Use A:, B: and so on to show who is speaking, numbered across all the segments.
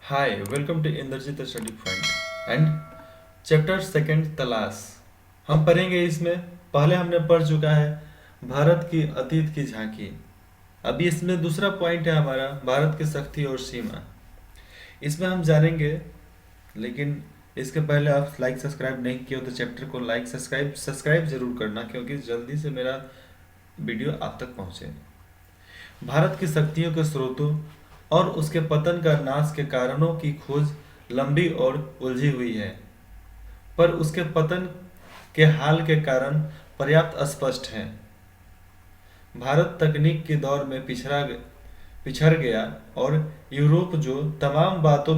A: Hi, welcome to Indrajit Study Point and chapter second तलाश। हम पढ़ेंगे इसमें। पहले हमने पढ़ चुका है भारत की अतीत की झांकी। अभी इसमें दूसरा पॉइंट है हमारा भारत की शक्ति और सीमा। इसमें हम जानेंगे, लेकिन इसके पहले आप लाइक सब्सक्राइब नहीं किए हो तो चैप्टर को लाइक सब्सक्राइब जरूर करना, क्योंकि जल्दी से मेरा वीडियो आप तक पहुंचे। भारत की शक्तियों के स्रोतों और उसके पतन का नाश के कारणों की खोज लंबी और उलझी हुई है, पर उसके पतन के हाल के कारण पर्याप्त स्पष्ट हैं। भारत तकनीक के दौर में पिछड़ गया और यूरोप जो तमाम बातों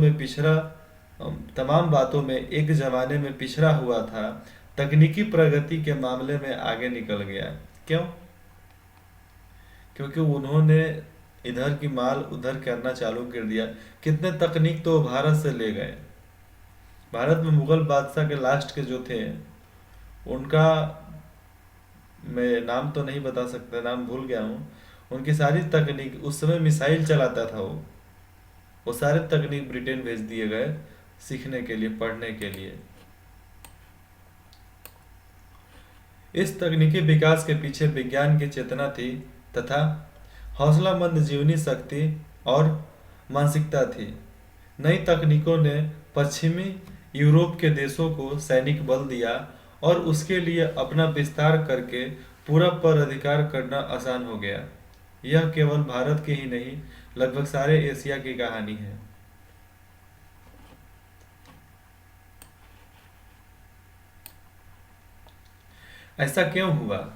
A: में एक जमाने में पिछड़ा हुआ था, तकनीकी प्रगति के मामले में आगे निकल गया। क्यों? क्योंकि उन्होंने इधर की माल उधर करना चालू कर दिया। कितने तकनीक तो वो भारत से ले गए। भारत में मुगल बादशाह के लास्ट के जो थे, उनका मैं नाम तो नहीं बता सकता, नाम भूल गया हूँ। उनकी सारी तकनीक, उस समय मिसाइल चलाता था वो सारे तकनीक ब्रिटेन भेज दिए गए सीखने के लिए, पढ़ने के लिए। इस तकनीकी विकास के पीछे विज्ञान की चेतना थी तथा हौसलामंद जीवनी शक्ति और मानसिकता थी। नई तकनीकों ने पश्चिमी यूरोप के देशों को सैनिक बल दिया और उसके लिए अपना विस्तार करके पूरा पर अधिकार करना आसान हो गया। यह केवल भारत की ही नहीं, लगभग सारे एशिया की कहानी है। ऐसा क्यों हुआ?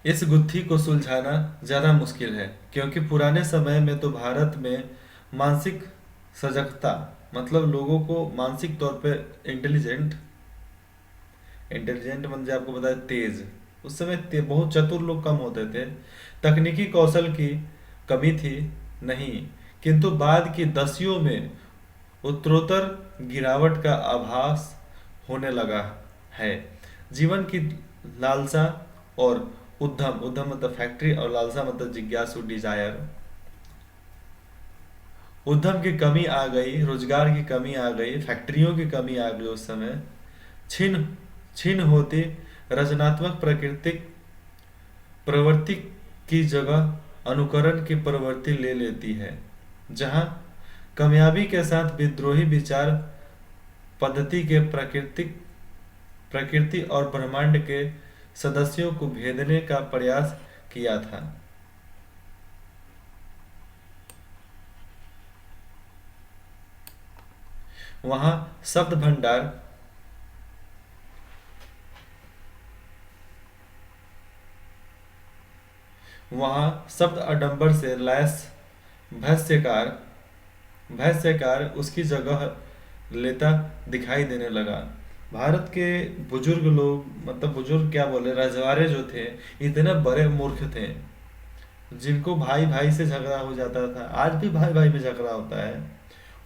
A: इस गुत्थी को सुलझाना ज़्यादा मुश्किल है, क्योंकि पुराने समय में तो भारत में मानसिक सजगता, मतलब लोगों को मानसिक तौर पे इंटेलिजेंट इंटेलिजेंट मतलब आपको बताया तेज, उस समय बहुत चतुर लोग कम होते थे। तकनीकी कौशल की कमी थी नहीं, किंतु बाद की दसियों में उत्तरोत्तर गिरावट का आभास होने लगा है। जीवन की लालसा और उद्यम उद्यम मतलब फैक्ट्री, और लालसा मतलब जिज्ञासु, डिजायर। उद्यम की कमी आ गई, रोजगार की कमी आ गई, फैक्ट्रियों की कमी आ गई। उस समय छिन छिन होती रचनात्मक प्राकृतिक प्रवृत्ति की जगह अनुकरण की प्रवृत्ति ले लेती है, जहां कामयाबी के साथ विद्रोही विचार पद्धति के प्रकृति और ब्रह्मांड के सदस्यों को भेदने का प्रयास किया था। वहां शब्द भंडार वहां शब्द आडंबर से लैस भाष्यकार भाष्यकार उसकी जगह लेता दिखाई देने लगा। भारत के बुजुर्ग लोग, मतलब बुजुर्ग क्या बोले, रजवाड़े जो थे, इतने बड़े मूर्ख थे जिनको भाई भाई से झगड़ा हो जाता था। आज भी भाई भाई में झगड़ा होता है,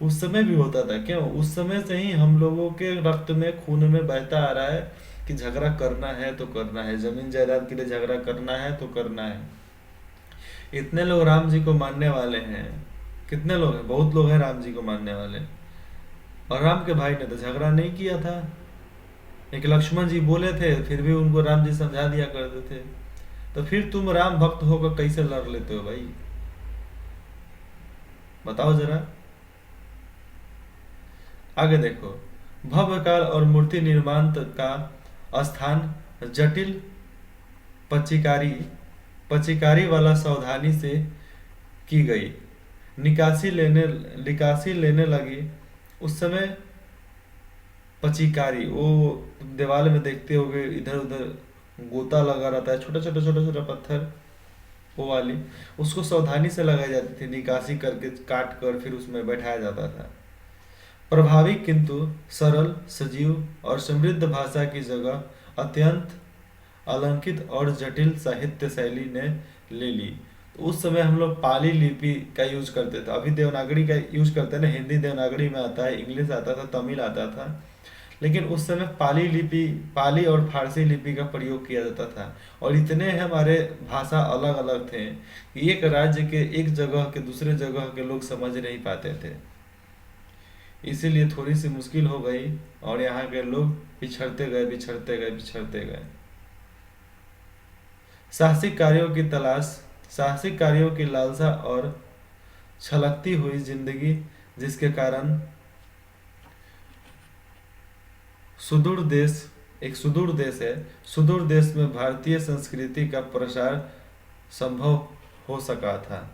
A: उस समय भी होता था। क्यों? उस समय से ही हम लोगों के रक्त में, खून में बहता आ रहा है कि झगड़ा करना है तो करना है, जमीन जायदाद के लिए झगड़ा करना है तो करना है। इतने लोग राम जी को मानने वाले हैं। कितने लोग हैं? बहुत लोग हैं राम जी को मानने वाले। और राम के भाई ने तो झगड़ा नहीं किया था। एक लक्ष्मण जी बोले थे, फिर भी उनको राम जी समझा दिया करते थे। तो फिर तुम राम भक्त होकर कैसे लड़ लेते हो भाई? बताओ जरा। आगे देखो। भव्य काल और मूर्ति निर्माण का स्थान जटिल पचिकारी पचिकारी वाला सावधानी से की गई निकासी लेने लगी। उस समय पचिकारी, वो दीवार में देखते होगे इधर उधर गोता लगा रहता है, छोटा छोटा पत्थर, वो वाली, उसको सावधानी से लगाई जाती थी, निकासी करके काट कर फिर उसमें बैठाया जाता था। प्रभावी किंतु सरल, सजीव और समृद्ध भाषा की जगह अत्यंत अलंकित और जटिल साहित्य शैली ने ले ली। तो उस समय हम लोग पाली लिपि का यूज करते थे। अभी देवनागरी का यूज करते हैं ना, हिंदी देवनागरी में आता है, इंग्लिश आता था, तमिल आता था, लेकिन उस समय पाली और फारसी लिपि का प्रयोग किया जाता था। और इतने हमारे भाषा अलग अलग थे कि एक राज्य के एक जगह के दूसरे जगह के लोग समझ नहीं पाते थे। इसीलिए थोड़ी सी मुश्किल हो गई और यहाँ के लोग पिछड़ते गए बिछड़ते गए पिछड़ते गए। साहसिक कार्यों की तलाश, साहसिक कार्यों की लालसा और छलकती हुई जिंदगी, जिसके कारण सुदूर देश, एक सुदूर देश है, सुदूर देश में भारतीय संस्कृति का प्रसार संभव हो सका था।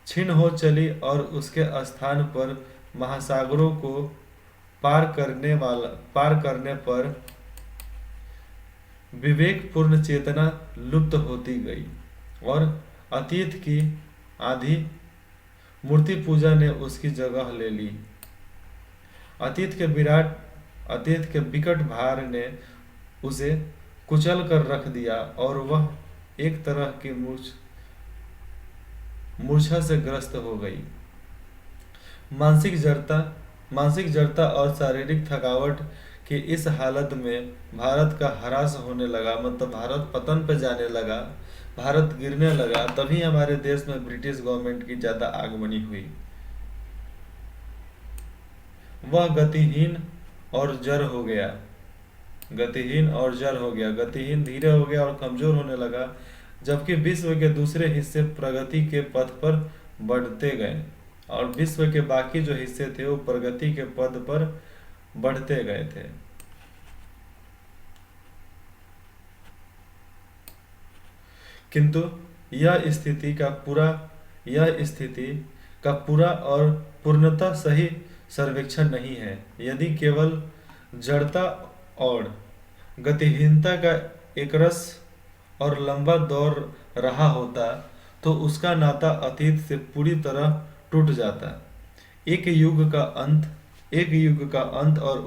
A: क्षीण हो चली और उसके स्थान पर महासागरों को पार करने पर विवेकपूर्ण चेतना लुप्त होती गई और अतीत की आधी मूर्ति पूजा ने उसकी जगह ले ली। अतीत के विकट भार ने उसे कुचल कर रख दिया और वह एक तरह की मूर्छा से ग्रस्त हो गई। मानसिक जड़ता मानसिक जड़ता और शारीरिक थकावट की इस हालत में भारत का ह्रास होने लगा, मतलब भारत पतन पे जाने लगा, भारत गिरने लगा। तभी हमारे देश में ब्रिटिश गवर्नमेंट की ज्यादा आगमनी हुई। वह गतिहीन और जड़ हो गया, गतिहीन धीरे हो गया और कमजोर होने लगा, जबकि विश्व के दूसरे हिस्से प्रगति के पथ पर बढ़ते गए और विश्व के बाकी जो हिस्से थे वो प्रगति के पद पर बढ़ते गए थे। किंतु यह स्थिति का पूरा और पूर्णतः सही सर्वेक्षण नहीं है। यदि केवल जड़ता और गतिहीनता का एकरस और लंबा दौर रहा होता तो उसका नाता अतीत से पूरी तरह टूट जाता। एक युग का अंत और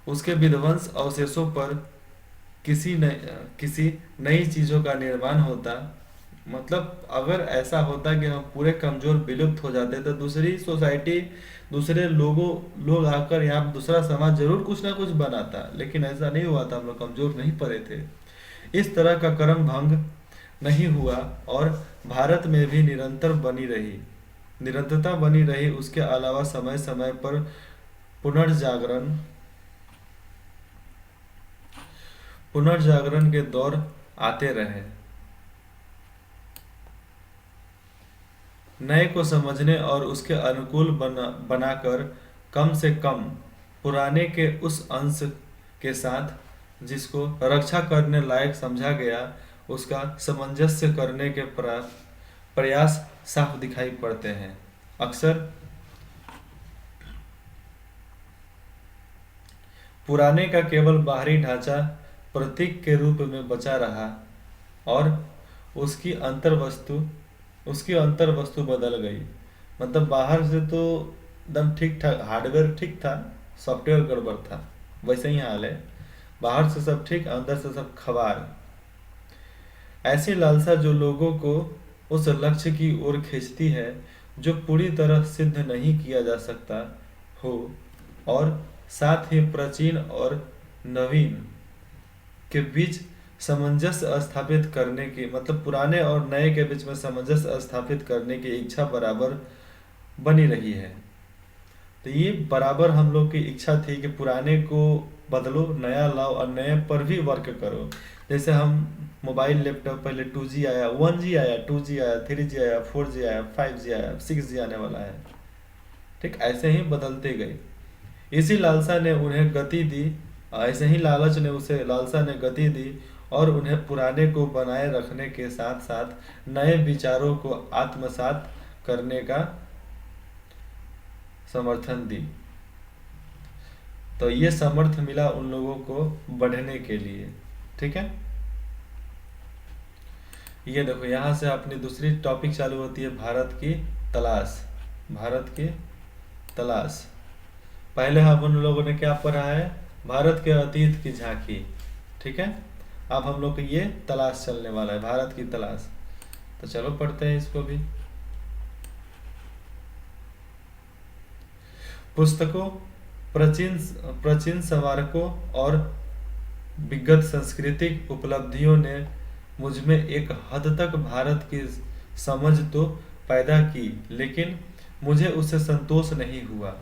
A: उसके विध्वंस अवशेषों पर किसी नई चीजों का निर्माण होता। मतलब अगर ऐसा होता कि हम पूरे कमजोर विलुप्त हो जाते तो दूसरी सोसाइटी, दूसरे लोग आकर यहाँ दूसरा समाज जरूर कुछ ना कुछ बनाता, लेकिन ऐसा नहीं हुआ था। हम लोग कमजोर नहीं पड़े थे। इस तरह का कर्म भंग नहीं हुआ और भारत में भी निरंतरता बनी रही। उसके अलावा समय समय पर पुनर्जागरण के दौर आते रहे। नए को समझने और उसके अनुकूल बनाकर कम से कम पुराने के उस अंश के साथ जिसको रक्षा करने लायक समझा गया उसका सामंजस्य करने के प्रयास साफ दिखाई पड़ते हैं। अक्सर पुराने का केवल बाहरी ढांचा प्रतीक के रूप में बचा रहा और उसकी अंतर वस्तु बदल गई। मतलब बाहर से तो एकदम ठीक ठाक, हार्डवेयर ठीक था, सॉफ्टवेयर गड़बड़ था, वैसे ही हाल है। बाहर से सब ठीक, अंदर से सब खबार। ऐसी लालसा जो लोगों को उस लक्ष्य की ओर खींचती है जो पूरी तरह सिद्ध नहीं किया जा सकता हो और साथ ही प्राचीन और नवीन के बीच सामंजस्य स्थापित करने की, मतलब पुराने और नए के बीच में सामंजस्य स्थापित करने की इच्छा बराबर बनी रही है। तो ये बराबर हम लोग की इच्छा थी कि पुराने को बदलो, नया लाओ और नए पर भी वर्क करो। जैसे हम मोबाइल लैपटॉप, पहले 2G आया, 1G आया, 2G आया, 3G आया, 4G आया, 5G आया, 6G आने वाला है। ठीक ऐसे ही बदलते गए। इसी लालसा ने उन्हें गति दी, ऐसे ही लालसा ने गति दी और उन्हें पुराने को बनाए रखने के साथ साथ नए विचारों को आत्मसात करने का समर्थन दी। तो ये समर्थ मिला उन लोगों को बढ़ने के लिए। ठीक है, ये देखो यहाँ से अपनी दूसरी टॉपिक चालू होती है, भारत की तलाश। पहले हम उन लोगों ने क्या पढ़ा है, भारत के अतीत की झांकी। ठीक है, अब हम लोग को ये तलाश चलने वाला है, भारत की तलाश। तो चलो पढ़ते हैं इसको भी। प्राचीन प्राचीन स्मारकों और विगत सांस्कृतिक उपलब्धियों ने मुझ में एक हद तक भारत की समझ तो पैदा की, लेकिन मुझे उससे संतोष नहीं हुआ।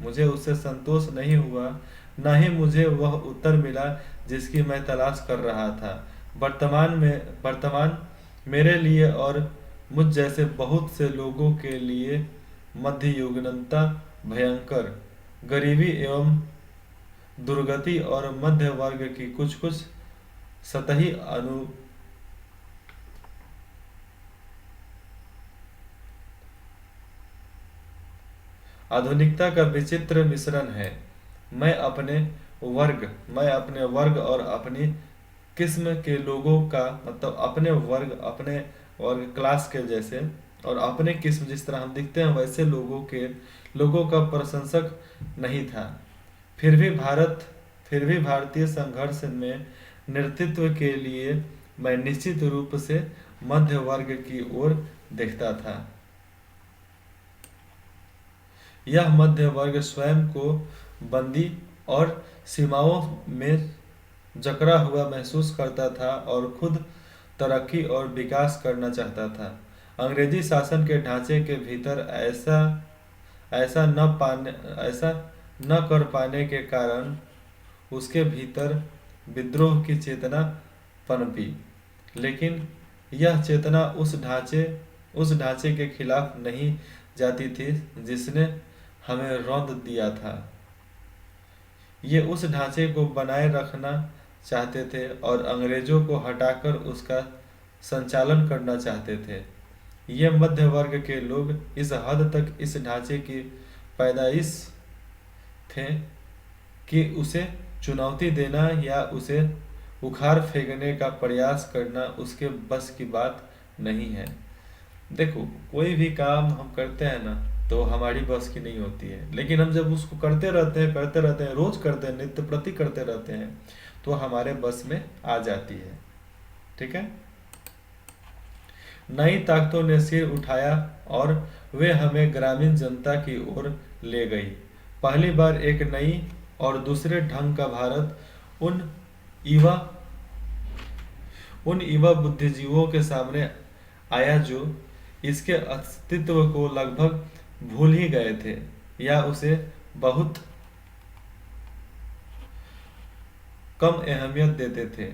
A: मुझे उससे संतोष नहीं हुआ, ना ही मुझे वह उत्तर मिला जिसकी मैं तलाश कर रहा था। वर्तमान मेरे लिए और मुझ जैसे बहुत से लोगों के लिए मध्ययुगीनता, भयंकर गरीबी एवं दुर्गति और मध्य वर्ग की कुछ कुछ सतही आधुनिकता का विचित्र मिश्रण है। मैं अपने मैं अपने वर्ग और अपनी किस्म के लोगों का, मतलब अपने वर्ग क्लास के जैसे और अपने किस्म जिस तरह हम दिखते हैं वैसे लोगों का प्रशंसक नहीं था। फिर भी भारतीय संघर्ष में नेतृत्व के लिए मैं निश्चित रूप से मध्य वर्ग की ओर देखता था। यह मध्य वर्ग स्वयं को बंदी और सीमाओं में जकड़ा हुआ महसूस करता था और खुद तरक्की और विकास करना चाहता था। अंग्रेजी शासन के ढांचे के भीतर ऐसा न कर पाने के कारण उसके भीतर विद्रोह की चेतना पनपी, लेकिन यह चेतना उस ढांचे के खिलाफ नहीं जाती थी जिसने हमें रौंद दिया था। ये उस ढांचे को बनाए रखना चाहते थे और अंग्रेजों को हटाकर उसका संचालन करना चाहते थे। ये मध्य वर्ग के लोग इस हद तक इस ढांचे की पैदाइश थे कि उसे चुनौती देना या उसे उखाड़ फेंकने का प्रयास करना उसके बस की बात नहीं है। देखो, कोई भी काम हम करते हैं ना तो हमारी बस की नहीं होती है, लेकिन हम जब उसको करते रहते हैं, रोज करते हैं, नित्य प्रति करते रहते हैं, तो हमारे बस में आ जाती है। ठीक है। नई ताकतों ने सिर उठाया और वे हमें ग्रामीण जनता की ओर ले गई। पहली बार एक नई और दूसरे ढंग का भारत उन युवा बुद्धिजीवियों के सामने आया जो इसके अस्तित्व को लगभग भूल ही गए थे या उसे बहुत कम अहमियत देते थे।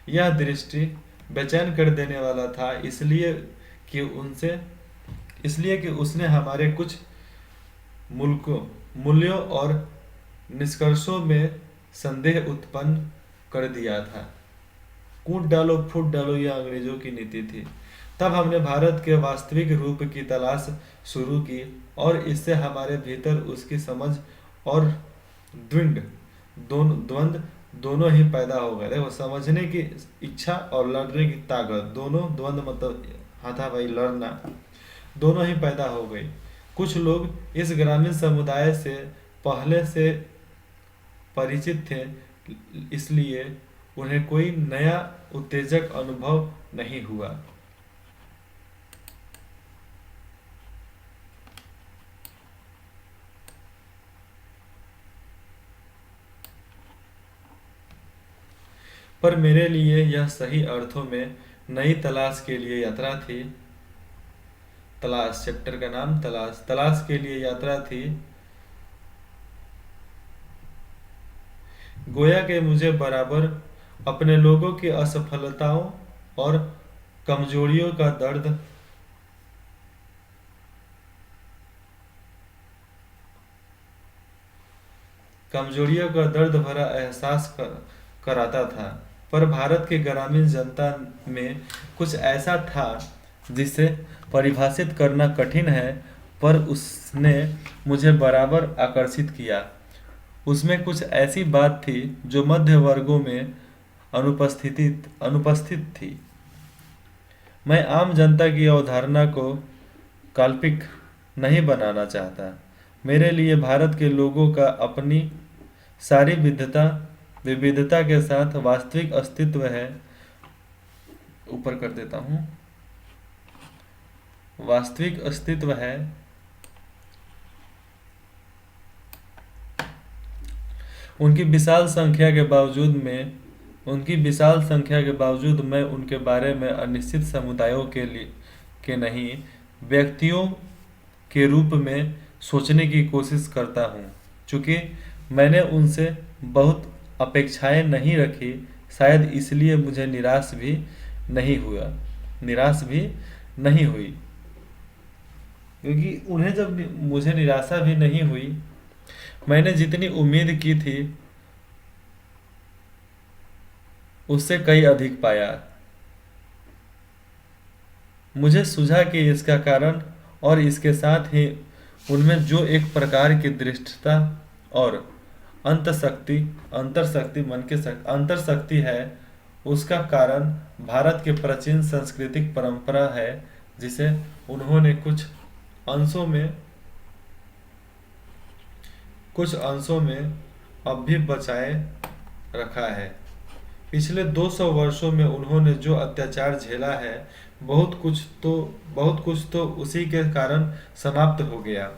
A: यह दृष्टि बेचैन कर देने वाला था, इसलिए कि उसने हमारे कुछ मूल्यों और निष्कर्षों में संदेह उत्पन्न कर दिया था। कूट डालो फूट डालो यह अंग्रेजों की नीति थी। तब हमने भारत के वास्तविक रूप की तलाश शुरू की और इससे हमारे भीतर उसकी समझ और द्वंद्व दोनों ही पैदा हो गए। देखो, समझने की इच्छा और लड़ने की ताकत, दोनों द्वंद्व मतलब हाथापाई लड़ना, दोनों ही पैदा हो गई। कुछ लोग इस ग्रामीण समुदाय से पहले से परिचित थे, इसलिए उन्हें कोई नया उत्तेजक अनुभव नहीं हुआ। पर मेरे लिए यह सही अर्थों में नई तलाश के लिए यात्रा थी। तलाश, चैप्टर का नाम तलाश के लिए यात्रा थी। गोया के मुझे बराबर अपने लोगों की असफलताओं और कमजोरियों का दर्द भरा एहसास कराता था। पर भारत के ग्रामीण जनता में कुछ ऐसा था जिसे परिभाषित करना कठिन है, पर उसने मुझे बराबर आकर्षित किया। उसमें कुछ ऐसी बात थी जो मध्य वर्गों में अनुपस्थित थी। मैं आम जनता की अवधारणा को काल्पनिक नहीं बनाना चाहता। मेरे लिए भारत के लोगों का अपनी सारी विविधता के साथ वास्तविक अस्तित्व है। ऊपर कर देता हूँ। वास्तविक अस्तित्व है। उनकी विशाल संख्या के बावजूद में उनकी विशाल संख्या के बावजूद मैं उनके बारे में अनिश्चित समुदायों के नहीं, व्यक्तियों के रूप में सोचने की कोशिश करता हूँ। चूँकि मैंने उनसे बहुत अपेक्षाएं नहीं रखी, शायद इसलिए मुझे निराश भी नहीं हुई। क्योंकि उन्हें जब मुझे निराशा भी नहीं हुई, मैंने जितनी उम्मीद की थी उससे कई अधिक पाया। मुझे सूझा कि इसका कारण और इसके साथ ही उनमें जो एक प्रकार की दृष्टता और अंतर शक्ति है, उसका कारण भारत के प्राचीन सांस्कृतिक परंपरा है, जिसे उन्होंने कुछ अंशों में अब भी बचाए रखा है। पिछले 200 वर्षों में उन्होंने जो अत्याचार झेला है, बहुत कुछ तो उसी के कारण समाप्त हो गया।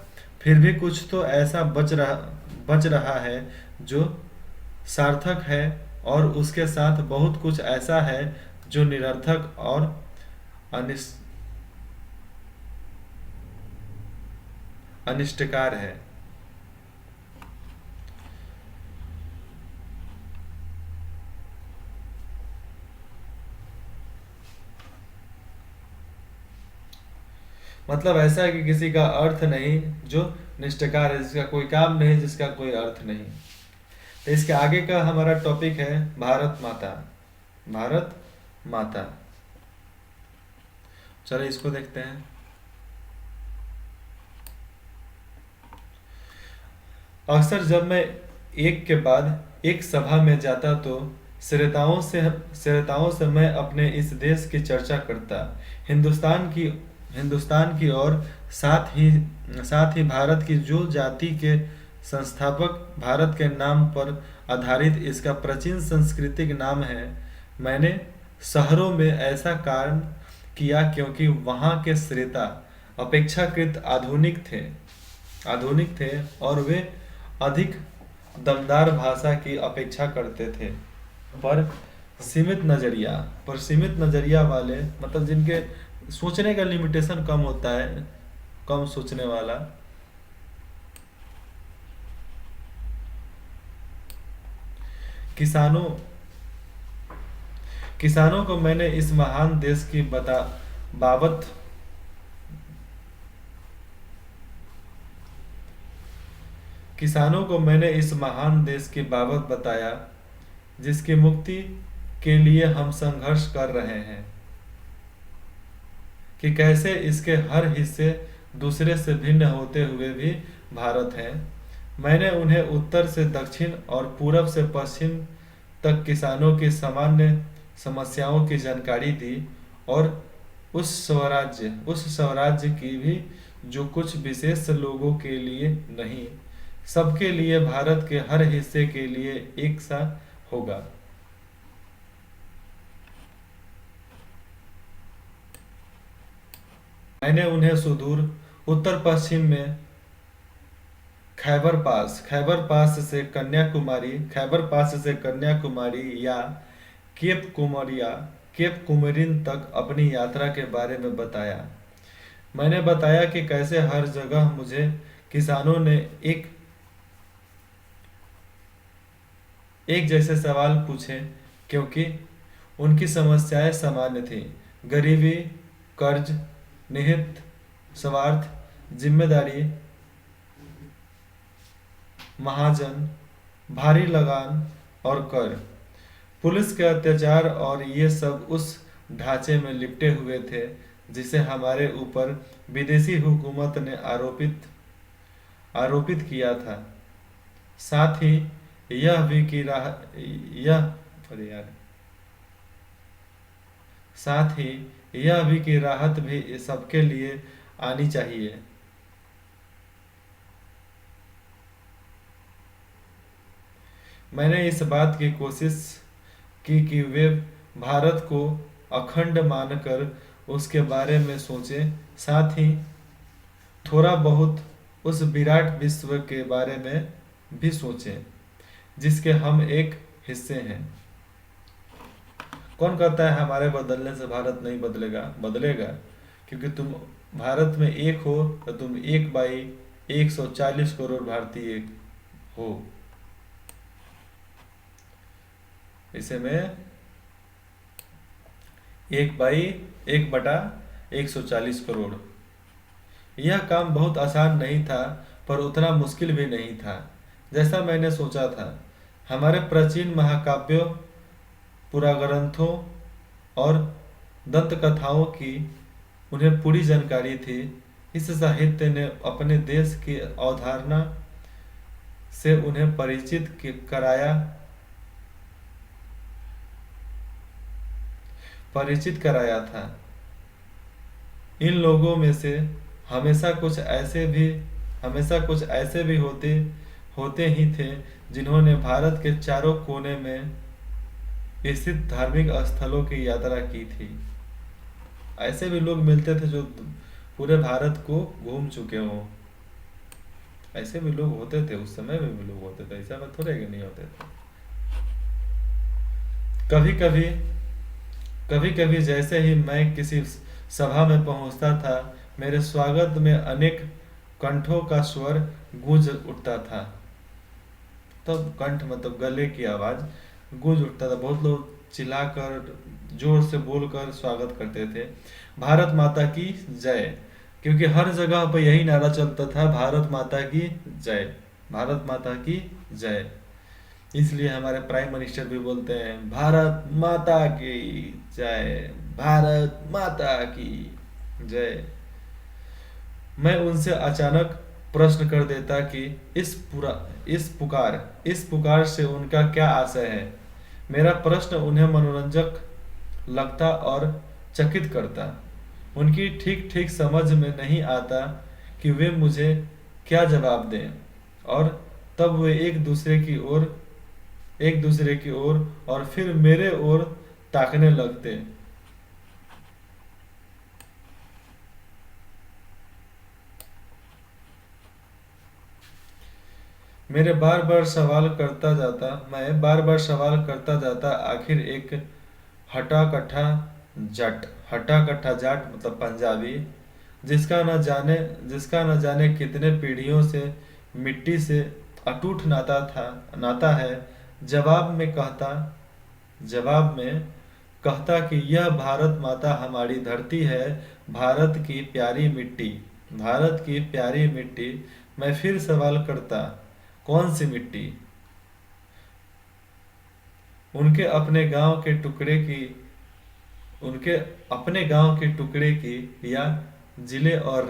A: फिर भी कुछ तो ऐसा बच रहा है जो सार्थक है, और उसके साथ बहुत कुछ ऐसा है जो निरर्थक और अनिष्टकार है। मतलब ऐसा है कि किसी का अर्थ नहीं जो निष्ठकार है, जिसका कोई काम नहीं, जिसका कोई अर्थ नहीं। तो इसके आगे का हमारा टॉपिक है भारत माता। भारत माता, चलो इसको देखते हैं। अक्सर जब मैं एक के बाद एक सभा में जाता तो श्रोताओं से मैं अपने इस देश की चर्चा करता, हिंदुस्तान की, और साथ ही भारत की जो जाति के संस्थापक भारत के नाम पर आधारित इसका प्राचीन सांस्कृतिक नाम है। मैंने शहरों में ऐसा कारण किया क्योंकि वहाँ के श्रोता अपेक्षाकृत आधुनिक थे और वे अधिक दमदार भाषा की अपेक्षा करते थे। पर सीमित नजरिया वाले, मतलब जिनके सोचने का लिमिटेशन कम होता है, कम सोचने वाला, किसानों को मैंने इस महान देश की बाबत किसानों को मैंने इस महान देश की बाबत बताया, जिसकी मुक्ति के लिए हम संघर्ष कर रहे हैं, कि कैसे इसके हर हिस्से दूसरे से भिन्न होते हुए भी भारत है। मैंने उन्हें उत्तर से दक्षिण और पूरब से पश्चिम तक किसानों की सामान्य समस्याओं की जानकारी दी, और उस स्वराज्य की भी जो कुछ विशेष लोगों के लिए नहीं, सबके लिए, भारत के हर हिस्से के लिए एक सा होगा। मैंने उन्हें सुदूर उत्तर पश्चिम में खैबर पास से कन्याकुमारी या केप कुमरिन तक अपनी यात्रा के बारे में बताया। मैंने बताया कि कैसे हर जगह मुझे किसानों ने एक जैसे सवाल पूछे, क्योंकि उनकी समस्याएं सामान्य थीं। गरीबी, कर्ज, निहित स्वार्थ, जिम्मेदारी, महाजन, भारी लगान और कर, पुलिस के अत्याचार, और ये सब उस ढांचे में लिपटे हुए थे जिसे हमारे ऊपर विदेशी हुकूमत ने आरोपित किया था। साथ ही यह भी कि राहत भी सबके लिए आनी चाहिए। मैंने इस बात की कोशिश की कि वे भारत को अखंड मानकर उसके बारे में सोचें, साथ ही थोड़ा बहुत उस विराट विश्व के बारे में भी सोचें जिसके हम एक हिस्से हैं। कौन कहता है हमारे बदलने से भारत नहीं बदलेगा? बदलेगा, क्योंकि तुम भारत में एक हो तो तुम 1/140 करोड़ भारतीय हो। इसे में 1/1/140 करोड़। यह काम बहुत आसान नहीं था, पर उतना मुश्किल भी नहीं था जैसा मैंने सोचा था। हमारे प्राचीन महाकाव्यों, पुराग्रंथों और दंत कथाओं की उन्हें पूरी जानकारी थी। इस साहित्य ने अपने देश की अवधारणा से उन्हें परिचित कराया था। इन लोगों में से हमेशा कुछ ऐसे भी होते ही थे जिन्होंने भारत के चारों कोने में स्थित धार्मिक स्थलों की यात्रा की थी। ऐसे भी लोग मिलते थे जो पूरे भारत को घूम चुके हों। ऐसे भी लोग होते थे, उस समय में भी लोग होते थे, ऐसा बात थोड़े कि नहीं होते थे। कभी कभी कभी कभी जैसे ही मैं किसी सभा में पहुंचता था, मेरे स्वागत में अनेक कंठों का स्वर गूंज उठता था। तब कंठ मतलब गले की आवाज गूंज उठता था। बहुत लोग चिल्लाकर जोर से बोलकर स्वागत करते थे, भारत माता की जय। क्योंकि हर जगह पर यही नारा चलता था, भारत माता की जय, भारत माता की जय। इसलिए हमारे प्राइम मिनिस्टर भी बोलते हैं, भारत माता की जय, भारत माता की जय। मैं उनसे अचानक प्रश्न कर देता कि इस पुकार से उनका क्या आशय है। मेरा प्रश्न उन्हें मनोरंजक लगता और चकित करता। उनकी ठीक ठीक समझ में नहीं आता कि वे मुझे क्या जवाब दें, और तब वे एक दूसरे की ओर और फिर मेरे ओर ताकने लगते। मैं बार बार सवाल करता जाता, आखिर एक हटा कट्ठा जाट मतलब पंजाबी, जिसका न जाने कितने पीढ़ियों से मिट्टी से अटूट नाता है, जवाब में कहता कि यह भारत माता हमारी धरती है, भारत की प्यारी मिट्टी, भारत की प्यारी मिट्टी। मैं फिर सवाल करता, कौन सी मिट्टी? उनके अपने गांव के टुकड़े की उनके अपने गांव के टुकड़े की, या जिले और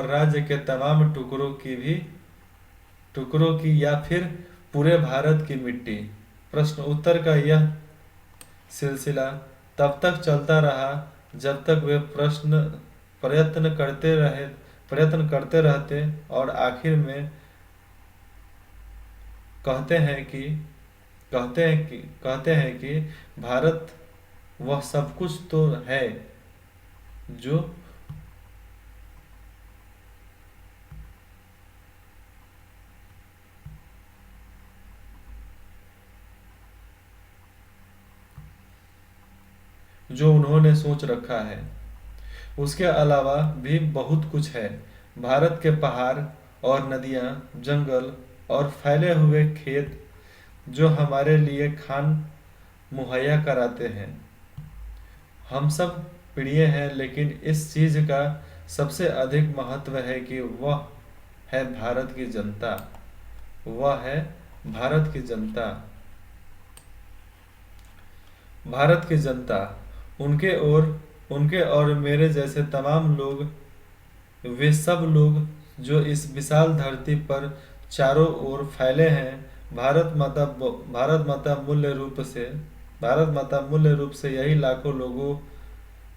A: राज्य के तमाम टुकड़ों की, या फिर पूरे भारत की मिट्टी? प्रश्न उत्तर का यह सिलसिला तब तक चलता रहा जब तक वे प्रयत्न करते रहते और आखिर में कहते हैं कि भारत वह सब कुछ तो है जो उन्होंने सोच रखा है। उसके अलावा भी बहुत कुछ है। भारत के पहाड़ और नदियां, जंगल और फैले हुए खेत जो हमारे लिए खान मुहैया कराते हैं। हम सब प्रिय हैं, लेकिन इस चीज का सबसे अधिक महत्व है कि वह है भारत की जनता। वह है भारत की जनता। भारत की जनता, उनके और मेरे जैसे तमाम लोग, वे सब लोग जो इस विशाल धरती पर चारों ओर फैले हैं। भारत माता मूल्य रूप से यही लाखों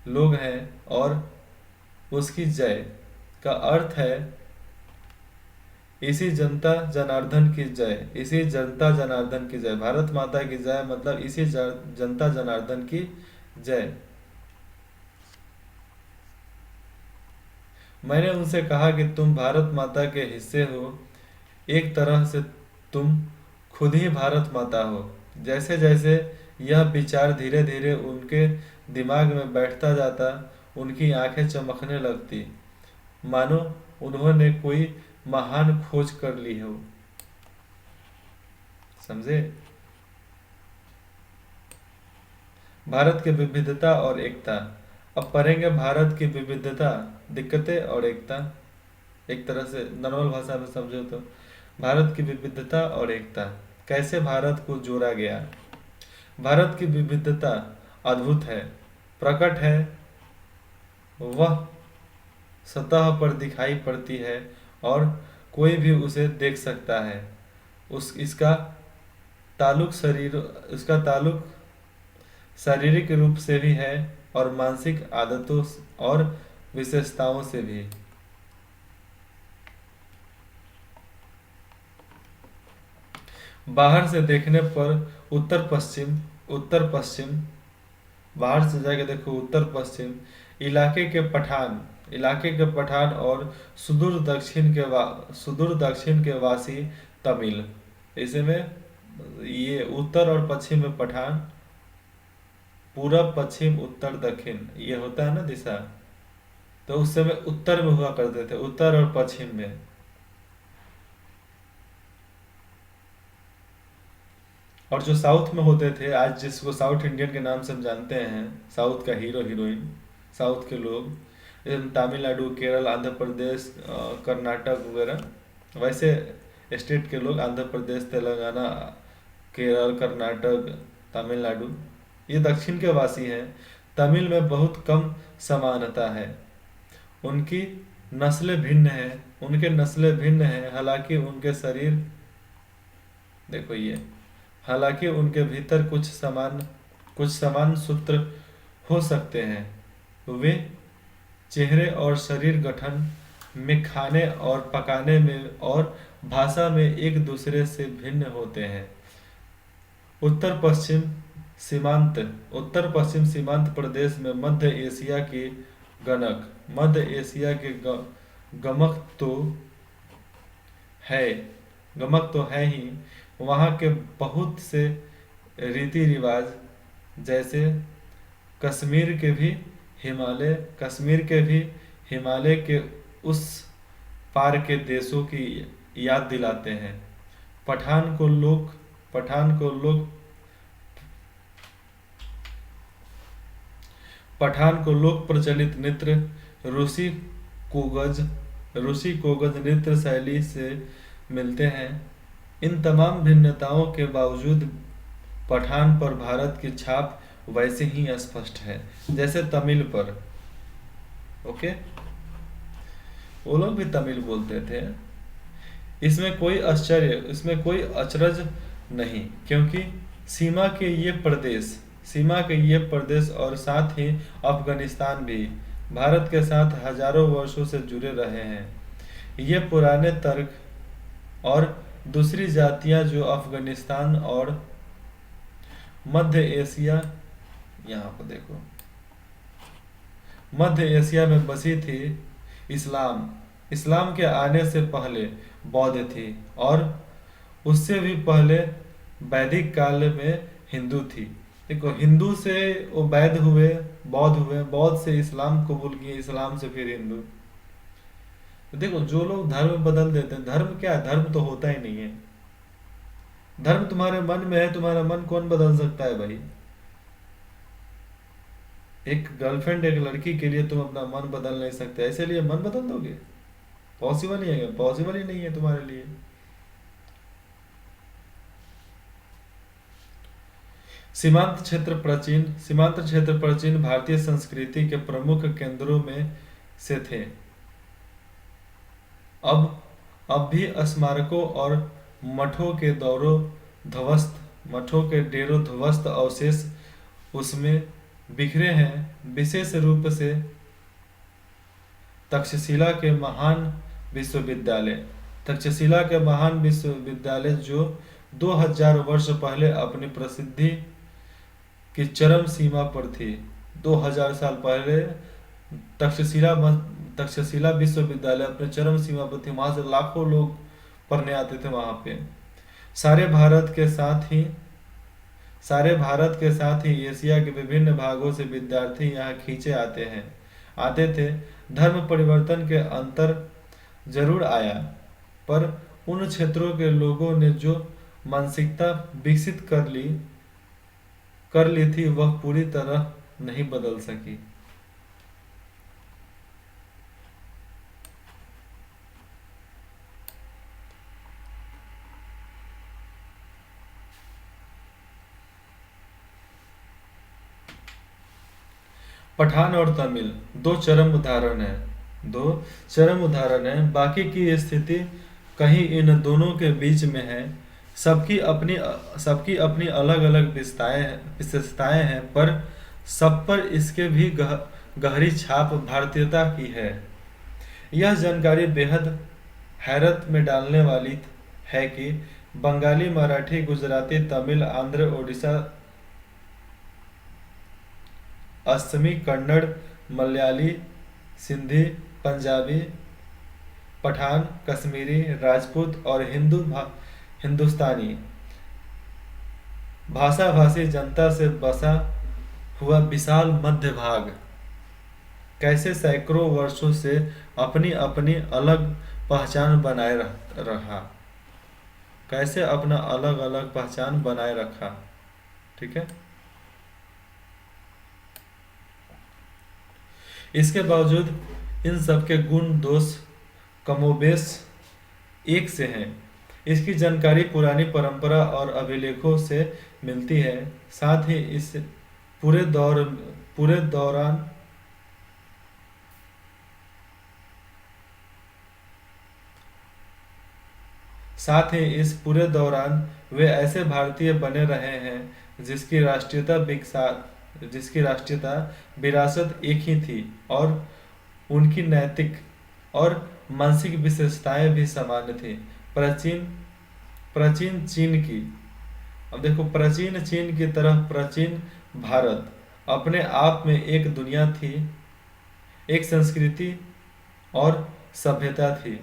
A: लोग हैं, और उसकी जय का अर्थ है इसी जनता जनार्दन की जय, इसी जनता जनार्दन की जय, भारत माता की जय मतलब इसी जनता जनार्दन की जय। मैंने उनसे कहा कि तुम भारत माता के हिस्से हो, एक तरह से तुम खुद ही भारत माता हो। जैसे जैसे यह विचार धीरे धीरे उनके दिमाग में बैठता जाता, उनकी आंखें चमकने लगती, मानो उन्होंने कोई महान खोज कर ली हो। समझे? भारत की विविधता और एकता। अब पढ़ेंगे भारत की विविधता, दिक्कतें और एकता। एक तरह से नॉर्मल भाषा में समझो तो भारत की विविधता और एकता, कैसे भारत को जोड़ा गया। भारत की विविधता अद्भुत है, प्रकट है, वह सतह पर दिखाई पड़ती है और कोई भी उसे देख सकता है। उस इसका ताल्लुक शारीरिक रूप से भी है और मानसिक आदतों और विशेषताओं से भी। बाहर से देखने पर उत्तर पश्चिम, बाहर से जाके देखो उत्तर पश्चिम इलाके के पठान और सुदूर दक्षिण के वासी तमिल। इसमें ये उत्तर और पश्चिम में पठान, पूरब पश्चिम उत्तर दक्षिण ये होता है ना दिशा, तो उस समय उत्तर में हुआ करते थे, उत्तर और पश्चिम में। और जो साउथ में होते थे, आज जिसको साउथ इंडियन के नाम से हम जानते हैं, साउथ का हीरो हीरोइन, साउथ के लोग, तमिलनाडु, केरल, आंध्र प्रदेश, कर्नाटक वगैरह, वैसे स्टेट के लोग आंध्र प्रदेश, तेलंगाना, केरल, कर्नाटक, तमिलनाडु, ये दक्षिण के वासी हैं। तमिल में बहुत कम समानता है, उनकी नस्लें भिन्न हैं, उनके नस्लें भिन्न हैं, देखो ये हालांकि उनके भीतर कुछ समान सूत्र हो सकते हैं। वे चेहरे और शरीर गठन में, खाने और पकाने में और भाषा में एक दूसरे से भिन्न होते हैं। उत्तर पश्चिम सीमांत प्रदेश में मध्य एशिया के गमक तो है गमक तो है ही। वहाँ के बहुत से रीति रिवाज, जैसे कश्मीर के भी हिमालय के उस पार के देशों की याद दिलाते हैं। पठान को लोग पठान को लोक प्रचलित नृत्य रूसी कोगज नृत्य शैली से मिलते हैं। इन तमाम भिन्नताओं के बावजूद पठान पर भारत की छाप वैसे ही स्पष्ट है जैसे तमिल पर। ओके, वो लोग भी तमिल बोलते थे। इसमें कोई अचरज नहीं, क्योंकि सीमा के ये प्रदेश और साथ ही अफगानिस्तान भी भारत के साथ हजारों वर्षों से जुड़े रहे हैं। ये पुराने तर्क और दूसरी जातियां जो अफगानिस्तान और मध्य एशिया यहाँ पर देखो मध्य एशिया में बसी थी, इस्लाम के आने से पहले बौद्ध थी और उससे भी पहले वैदिक काल में हिंदू थी। देखो, हिंदू से वो बौद्ध हुए, बौद्ध से इस्लाम कबूल किए, इस्लाम से फिर हिंदू। तो देखो, जो लोग धर्म बदल देते हैं, धर्म क्या है? धर्म तो होता ही नहीं है। धर्म तुम्हारे मन में है, तुम्हारा मन कौन बदल सकता है भाई? एक गर्लफ्रेंड एक लड़की के लिए तुम अपना मन बदल नहीं सकते, इसीलिए मन बदल दोगे? पॉसिबल ही है, पॉसिबल ही नहीं है तुम्हारे लिए। सीमांत क्षेत्र प्राचीन भारतीय संस्कृति के प्रमुख केंद्रों में से थे। अब भी स्मारकों और मठों के ढेरों ध्वस्त अवशेष उसमें बिखरे हैं। विशेष रूप से तक्षशिला के महान विश्वविद्यालय तक्षशिला के महान विश्वविद्यालय जो 2000 वर्ष पहले अपनी प्रसिद्धि की चरम सीमा पर थी। 2000 साल पहले तक्षशिला तक्षशिला विश्वविद्यालय अपने चरम सीमा पर थी। वहां से लाखों लोग पढ़ने आते थे वहां पे। सारे भारत के साथ ही सारे भारत के साथ ही एशिया के विभिन्न भागों से विद्यार्थी यहाँ खींचे आते थे। धर्म परिवर्तन के अंतर जरूर आया, पर उन क्षेत्रों के लोगों ने जो मानसिकता विकसित कर ली थी वह पूरी तरह नहीं बदल सकी। पठान और तमिल दो चरम उदाहरण हैं। बाकी की स्थिति कहीं इन दोनों के बीच में है। सबकी अपनी अलग अलग विशेषताएं हैं, पर सब पर इसके भी गहरी छाप भारतीयता की है। यह जानकारी बेहद हैरत में डालने वाली है कि बंगाली, मराठी, गुजराती, तमिल, आंध्र, ओडिशा, असमी, कन्नड़, मलयाली, सिंधी, पंजाबी, पठान, कश्मीरी, राजपूत और हिंदुस्तानी भाषाभाषी जनता से बसा हुआ विशाल मध्य भाग कैसे सैकड़ों वर्षों से अपनी अपनी अलग पहचान बनाए रहा कैसे अपना अलग अलग पहचान बनाए रखा। ठीक है। इसके बावजूद इन सब के गुण दोष कमोबेश एक से हैं। इसकी जानकारी पुरानी परंपरा और अभिलेखों से मिलती है। साथ ही इस पूरे दौरान वे ऐसे भारतीय बने रहे हैं जिसकी राष्ट्रीयता विरासत एक ही थी और उनकी नैतिक और मानसिक विशेषताएं भी समान थी। प्राचीन प्राचीन चीन की अब देखो प्राचीन चीन की तरह प्राचीन भारत अपने आप में एक दुनिया थी, एक संस्कृति और सभ्यता थी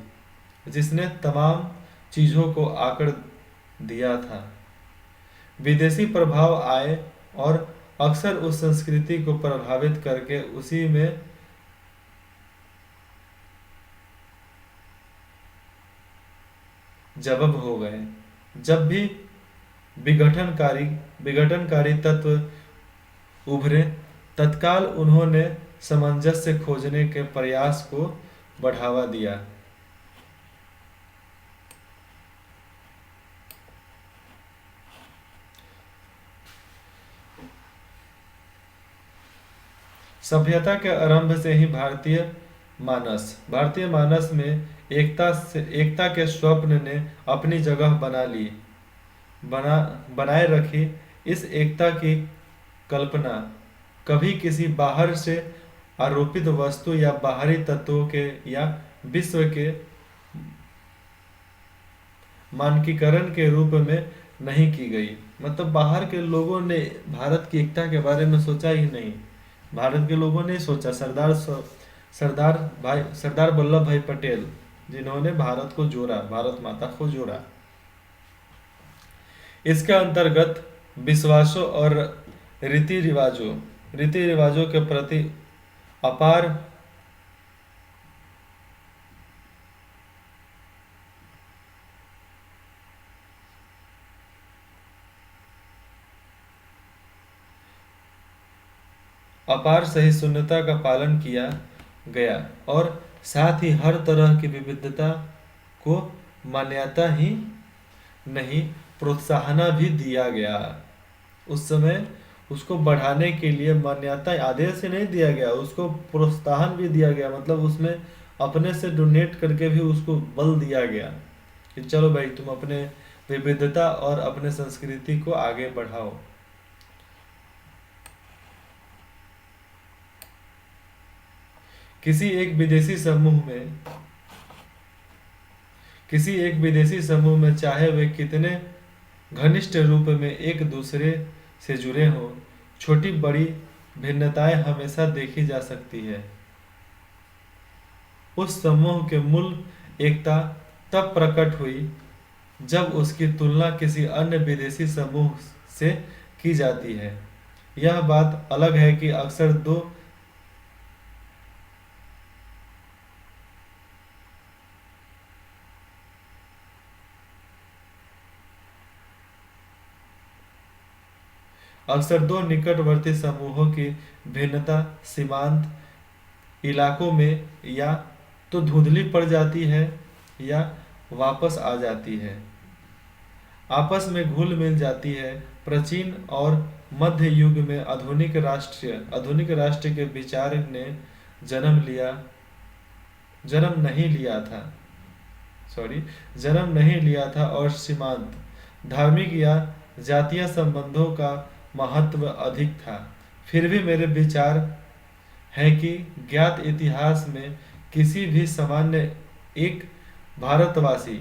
A: जिसने तमाम चीजों को आकर दिया था। विदेशी प्रभाव आए और अक्सर उस संस्कृति को प्रभावित करके उसी में जबब हो गए। जब भी विघटनकारी तत्व उभरे, तत्काल उन्होंने सामंजस्य खोजने के प्रयास को बढ़ावा दिया। सभ्यता के आरंभ से ही भारतीय मानस में एकता के स्वप्न ने अपनी जगह बनाए रखी। इस एकता की कल्पना कभी किसी बाहर से आरोपित वस्तु या बाहरी तत्वों के या विश्व के मानकीकरण के रूप में नहीं की गई। मतलब बाहर के लोगों ने भारत की एकता के बारे में सोचा ही नहीं। भारत के लोगों ने सोचा सरदार वल्लभ भाई पटेल जिन्होंने भारत को जोड़ा, भारत माता को जोड़ा। इसके अंतर्गत विश्वासों और रीति रिवाजों के प्रति अपार सहिष्णुता का पालन किया गया और साथ ही हर तरह की विविधता को मान्यता ही नहीं प्रोत्साहन भी दिया गया। उस समय उसको बढ़ाने के लिए मान्यता आदेश से नहीं दिया गया, उसको प्रोत्साहन भी दिया गया। मतलब उसमें अपने से डोनेट करके भी उसको बल दिया गया कि चलो भाई तुम अपने विविधता और अपने संस्कृति को आगे बढ़ाओ। किसी एक विदेशी समूह किसी एक विदेशी समूह में चाहे वे कितने घनिष्ठ रूप में एक दूसरे से जुड़े हों, छोटी बड़ी भिन्नताएं हमेशा देखी जा सकती है। उस समूह के मूल एकता तब प्रकट हुई जब उसकी तुलना किसी अन्य विदेशी समूह से की जाती है। यह बात अलग है कि अक्सर दो निकटवर्ती समूहों की भिन्नता सीमांत इलाकों में या तो धुंधली पड़ जाती है या वापस आ जाती है, आपस में घुल मिल जाती है। प्राचीन और मध्य युग में आधुनिक राष्ट्र के विचार ने जन्म लिया जन्म नहीं लिया था सॉरी जन्म नहीं लिया था और सीमांत धार्मिक या जातीय संबंधों का महत्व अधिक था। फिर भी मेरे विचार है कि ज्ञात इतिहास में किसी भी सामान्य एक भारतवासी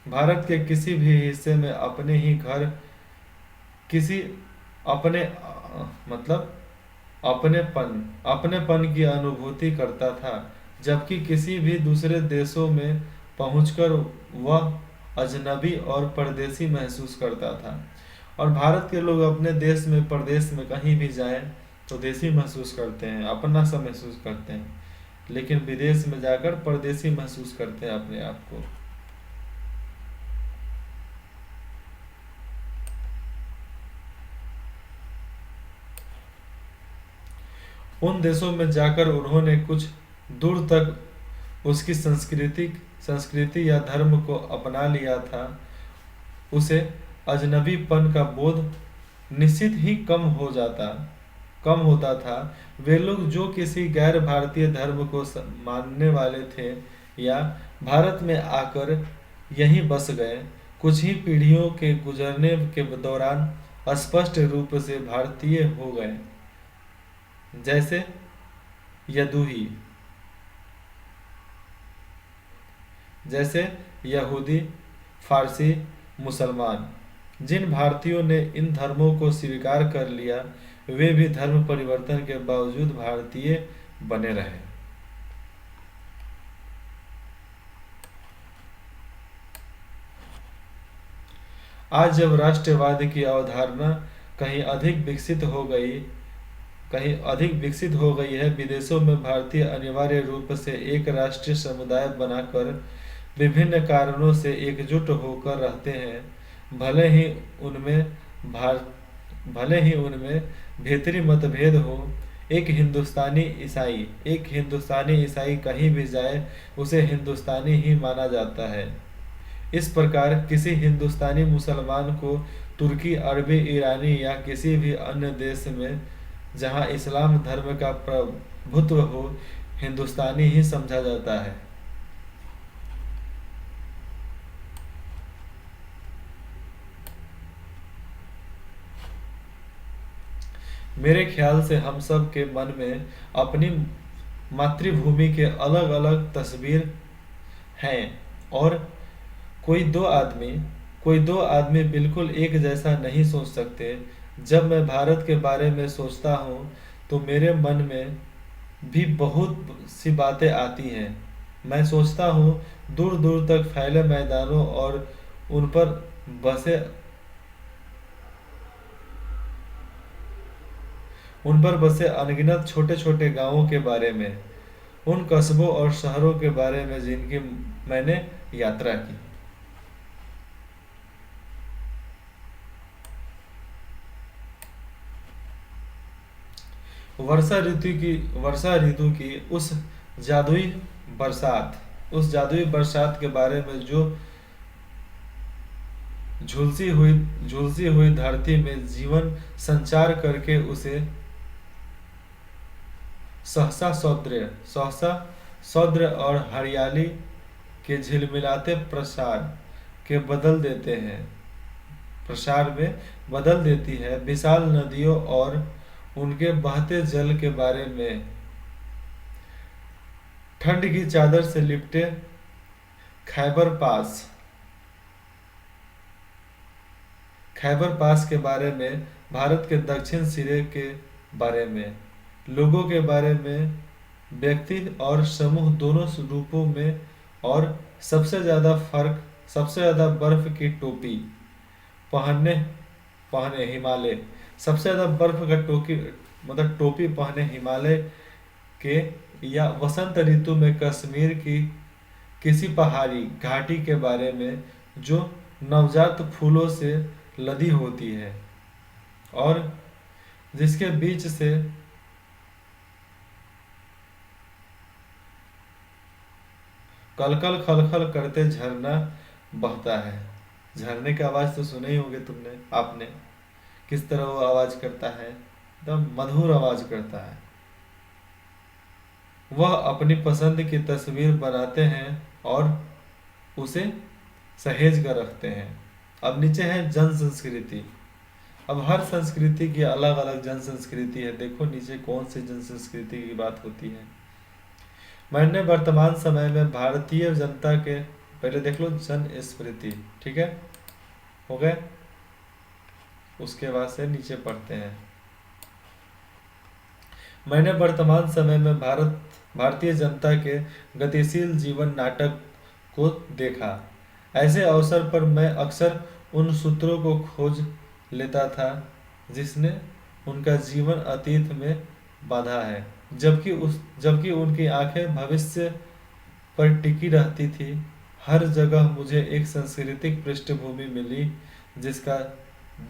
A: भारत के किसी भी हिस्से में अपने ही घर किसी अपने मतलब अपनेपन की अनुभूति करता था, जबकि किसी भी दूसरे देशों में पहुंचकर वह अजनबी और परदेसी महसूस करता था। और भारत के लोग अपने देश में परदेश में कहीं भी जाएं तो देसी महसूस करते हैं, अपना सा महसूस करते हैं, लेकिन विदेश में जाकर परदेसी महसूस करते हैं अपने आप को। उन देशों में जाकर उन्होंने कुछ दूर तक उसकी संस्कृति या धर्म को अपना लिया था। उसे अजनबीपन का बोध निश्चित ही कम होता था। वे लोग जो किसी गैर भारतीय धर्म को मानने वाले थे या भारत में आकर यहीं बस गए, कुछ ही पीढ़ियों के गुजरने के दौरान स्पष्ट रूप से भारतीय हो गए, जैसे यदूही जैसे यहूदी, फारसी, मुसलमान। जिन भारतीयों ने इन धर्मों को स्वीकार कर लिया, वे भी धर्म परिवर्तन के बावजूद भारतीय बने रहे। आज जब राष्ट्रवाद की अवधारणा कहीं अधिक विकसित हो गई है, विदेशों में भारतीय अनिवार्य रूप से एक राष्ट्रीय समुदाय बनाकर विभिन्न कारणों से एकजुट होकर रहते हैं। भले ही उनमें भीतरी मतभेद हो। एक हिंदुस्तानी ईसाई कहीं भी जाए उसे हिंदुस्तानी ही माना जाता है। इस प्रकार किसी हिंदुस्तानी मुसलमान को तुर्की, अरबी, ईरानी या किसी भी अन्य देश में जहां इस्लाम धर्म का प्रभुत्व हो, हिंदुस्तानी ही समझा जाता है। मेरे ख्याल से हम सब के मन में अपनी मातृभूमि के अलग अलग तस्वीर हैं, और कोई दो आदमी बिल्कुल एक जैसा नहीं सोच सकते। जब मैं भारत के बारे में सोचता हूँ तो मेरे मन में भी बहुत सी बातें आती हैं। मैं सोचता हूँ दूर दूर तक फैले मैदानों और उन पर बसे अनगिनत छोटे छोटे गांवों के बारे में, उन कस्बों और शहरों के बारे में जिनकी मैंने यात्रा की। वर्षा ऋतु की उस जादुई बरसात के बारे में जो झुलसी हुई धरती में जीवन संचार करके उसे सहसा सौंदर्य और हरियाली के झिलमिलाते प्रसार में बदल देती है। विशाल नदियों और उनके बहते जल के बारे में, ठंड की चादर से लिपटे खैबर पास खैबर पास के बारे में, भारत के दक्षिण सिरे के बारे में, लोगों के बारे में, व्यक्ति और समूह दोनों रूपों में, और सबसे ज़्यादा फर्क, सबसे ज़्यादा बर्फ की टोपी पहनने पहने हिमालय, सबसे ज़्यादा बर्फ का टोपी मतलब टोपी पहने हिमालय के, या वसंत ऋतु में कश्मीर की किसी पहाड़ी घाटी के बारे में जो नवजात फूलों से लदी होती है और जिसके बीच से कलकल खलखल करते झरना बहता है। झरने की आवाज़ तो सुने ही होंगे तुमने, आपने, किस तरह वो आवाज़ करता है, एकदम मधुर आवाज़ करता है। वह अपनी पसंद की तस्वीर बनाते हैं और उसे सहेज कर रखते हैं। अब नीचे है जन संस्कृति। अब हर संस्कृति की अलग अलग जन संस्कृति है। देखो नीचे कौन सी जन संस्कृति की बात होती है। मैंने वर्तमान समय में भारतीय जनता के, पहले देख लो जन स्मृति, ठीक है, हो गए। उसके बाद से नीचे पढ़ते हैं। मैंने वर्तमान समय में भारतीय जनता के गतिशील जीवन नाटक को देखा। ऐसे अवसर पर मैं अक्सर उन सूत्रों को खोज लेता था जिसने उनका जीवन अतीत में बांधा है, जबकि उनकी आंखें भविष्य पर टिकी रहती थी। हर जगह मुझे एक सांस्कृतिक पृष्ठभूमि मिली जिसका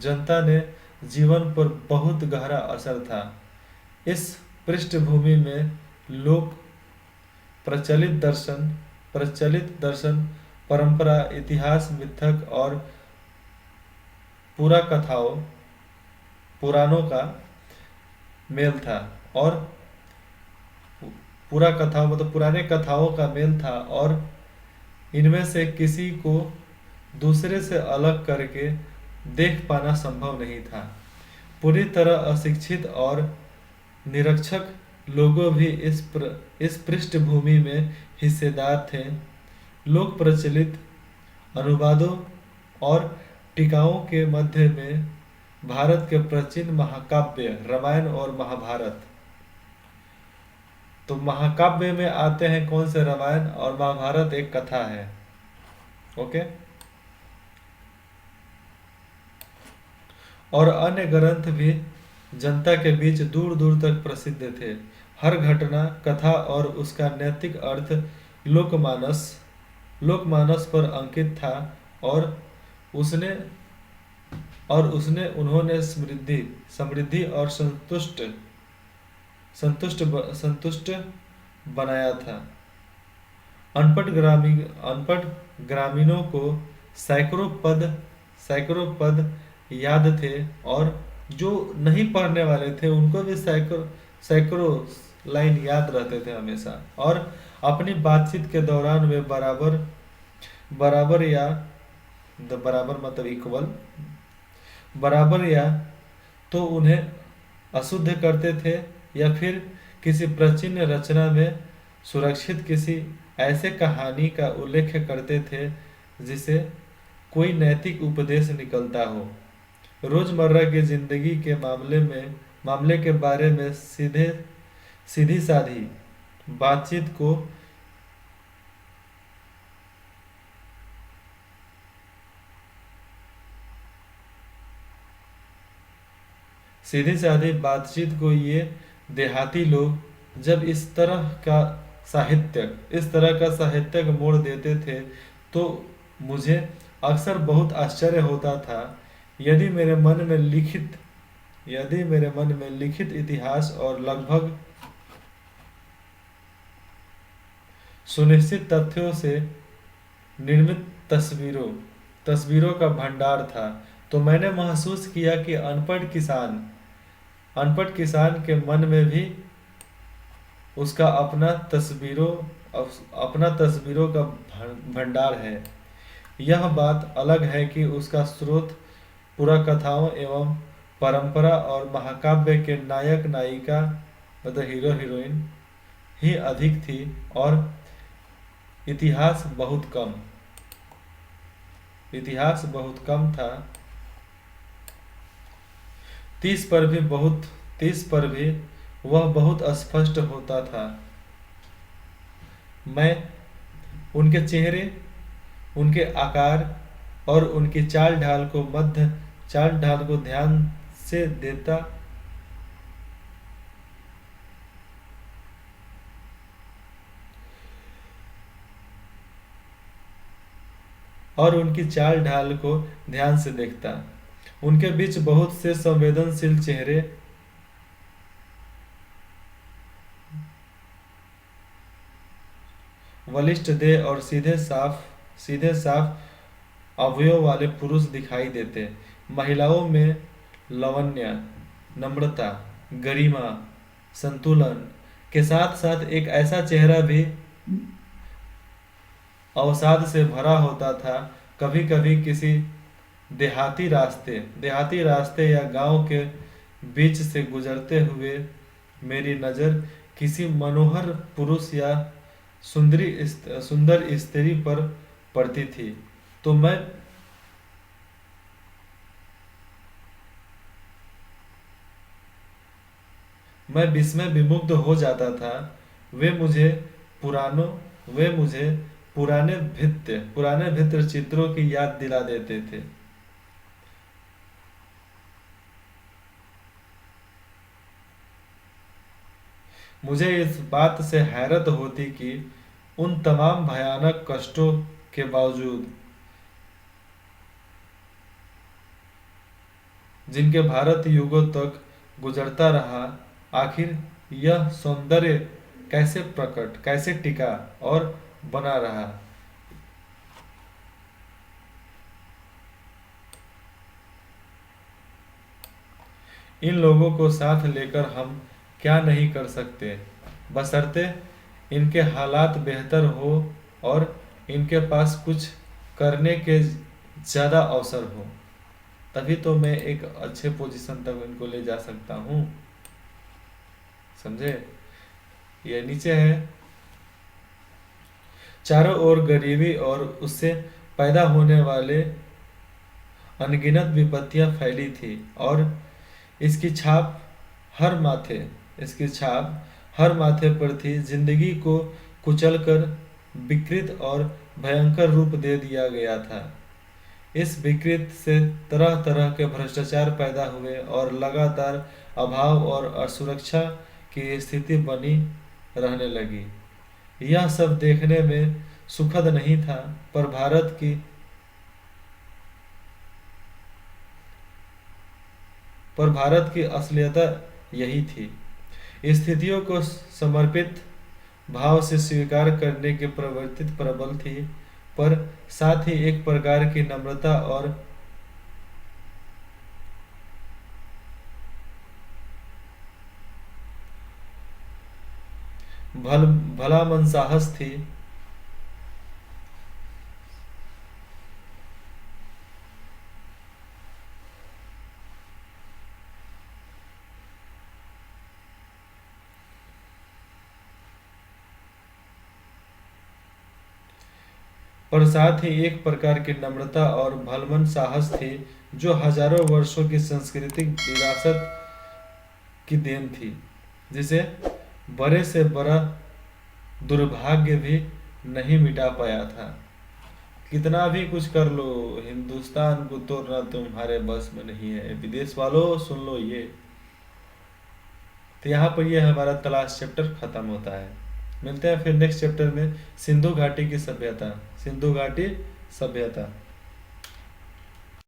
A: जनता ने जीवन पर बहुत गहरा असर था। इस पृष्ठभूमि में लोग प्रचलित दर्शन, परंपरा, इतिहास, मिथक और पुराणों का मेल था और पूरा कथाओं मतलब पुराने कथाओं का मेल था और इनमें से किसी को दूसरे से अलग करके देख पाना संभव नहीं था। पूरी तरह अशिक्षित और निरक्षक लोगों भी इस पृष्ठभूमि में हिस्सेदार थे। लोक प्रचलित अनुवादों और टीकाओं के मध्य में भारत के प्राचीन महाकाव्य रामायण और महाभारत, तो महाकाव्य में आते हैं कौन से, रामायण और महाभारत एक कथा है, ओके। और अन्य ग्रंथ भी जनता के बीच दूर दूर तक प्रसिद्ध थे। हर घटना, कथा और उसका नैतिक अर्थ लोकमानस पर अंकित था और उन्होंने समृद्धि और संतुष्ट बनाया था। अनपढ़ ग्रामीणों को सैकड़ों पद याद थे और जो नहीं पढ़ने वाले थे उनको भी सैकड़ों लाइन याद रहते थे हमेशा। और अपनी बातचीत के दौरान वे बराबर मतलब इक्वल, बराबर या तो उन्हें अशुद्ध करते थे या फिर किसी प्राचीन रचना में सुरक्षित किसी ऐसे कहानी का उल्लेख करते थे जिसे कोई नैतिक उपदेश निकलता हो। रोजमर्रा की जिंदगी के मामले के बारे में सीधी साधी बातचीत को ये देहाती लोग जब इस तरह का साहित्यक मोड़ देते थे तो मुझे अक्सर बहुत आश्चर्य होता था। यदि मेरे मन में लिखित इतिहास और लगभग सुनिश्चित तथ्यों से निर्मित तस्वीरों का भंडार था, तो मैंने महसूस किया कि अनपढ़ किसान के मन में भी उसका अपना तस्वीरों का भंडार है। यह बात अलग है कि उसका स्रोत पुराकथाओं एवं परंपरा और महाकाव्य के नायक नायिका मतलब हीरो हीरोइन ही अधिक थी और इतिहास बहुत कम था। तीस पर भी बहुत तीस पर भी वह बहुत स्पष्ट होता था। मैं उनके चेहरे, उनके आकार और उनकी चाल ढाल को ध्यान से देता और उनकी चाल ढाल को ध्यान से देखता। उनके बीच बहुत से संवेदनशील चेहरे, बलिष्ठ देह और सीधे साफ अवयव वाले पुरुष दिखाई देते। महिलाओं में लावण्य, नम्रता, गरिमा, संतुलन के साथ साथ एक ऐसा चेहरा भी अवसाद से भरा होता था। कभी कभी किसी देहाती रास्ते या गांव के बीच से गुजरते हुए मेरी नज़र किसी मनोहर पुरुष या सुंदर स्त्री पर पड़ती थी तो मैं विस्मय विमुग्ध हो जाता था। वे मुझे पुरानों वे मुझे पुराने भित्र चित्रों की याद दिला देते थे। मुझे इस बात से हैरत होती कि उन तमाम भयानक कष्टों के बावजूद, जिनके भारत युगों तक गुजरता रहा, आखिर यह सौंदर्य कैसे टिका और बना रहा। इन लोगों को साथ लेकर हम क्या नहीं कर सकते, बशर्ते इनके हालात बेहतर हो और इनके पास कुछ करने के ज़्यादा अवसर हो। तभी तो मैं एक अच्छे पोजीशन तक इनको ले जा सकता हूँ। समझे? ये नीचे है। चारों ओर गरीबी और उससे पैदा होने वाले अनगिनत विपत्तियां फैली थी और इसकी छाप इसकी छाप हर माथे पर थी। जिंदगी को कुचलकर विकृत और भयंकर रूप दे दिया गया था। इस विकृत से तरह तरह के भ्रष्टाचार पैदा हुए और लगातार अभाव और असुरक्षा की स्थिति बनी रहने लगी। यह सब देखने में सुखद नहीं था, पर भारत की असलियत यही थी। स्थितियों को समर्पित भाव से स्वीकार करने की प्रवृत्ति प्रबल थी, पर साथ ही एक प्रकार की नम्रता और भलामन साहस थी। पर साथ ही एक प्रकार की नम्रता और भलमन साहस थी जो हजारों वर्षों की सांस्कृतिक विरासत की देन थी, जिसे बड़े से बड़ा दुर्भाग्य भी नहीं मिटा पाया था। कितना भी कुछ कर लो, हिंदुस्तान को तोड़ना तुम्हारे बस में नहीं है। विदेश वालों सुन लो ये। तो यहाँ पर ये हमारा तलाश चैप्टर खत्म होता है। मिलते हैं फिर नेक्स्ट चैप्टर में सिंधु घाटी सभ्यता।